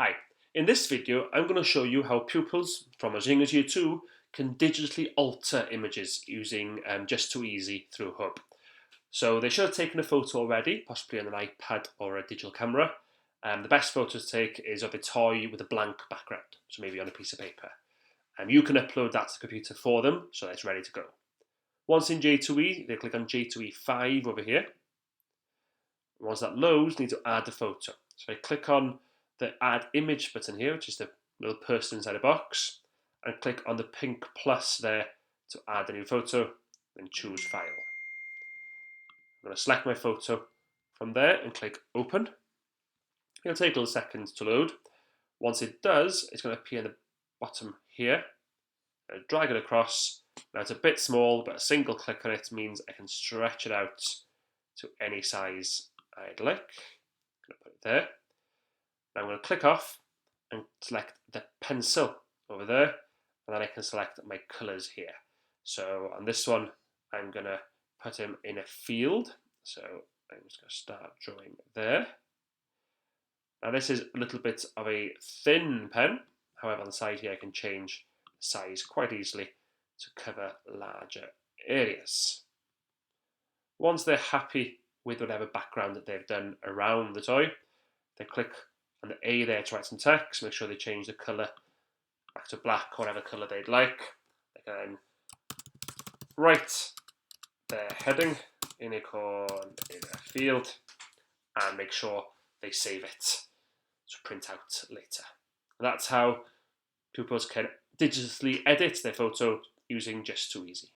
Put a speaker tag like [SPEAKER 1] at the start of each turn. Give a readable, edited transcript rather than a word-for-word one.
[SPEAKER 1] Hi, in this video I'm going to show you how pupils from a Year 2 can digitally alter images using Just2Easy through Hub. So they should have taken a photo already, possibly on an iPad or a digital camera. The best photo to take is of a toy with a blank background, so maybe on a piece of paper. You can upload that to the computer for them so that it's ready to go. Once in J2E, they click on J2E 5 over here. Once that loads, you need to add the photo. So I click on the add image button here, which is the little person inside a box, and click on the pink plus there to add a new photo, then choose file. I'm going to select my photo from there and click open. It'll take a little second to load. Once it does, it's going to appear in the bottom here. I'll drag it across. Now it's a bit small, but a single click on it means I can stretch it out to any size I'd like. I'm going to put it there. Now I'm going to click off and select the pencil over there, and then I can select my colours here. So on this one, I'm going to put him in a field. So I'm just going to start drawing there. Now this is a little bit of a thin pen. However, on the side here, I can change the size quite easily to cover larger areas. Once they're happy with whatever background that they've done around the toy, they click on the A there to write some text. Make sure they change the colour back to black or whatever colour they'd like. They can then write their heading, unicorn in a field, and make sure they save it to print out later. And that's how pupils can digitally edit their photo using Just2Easy.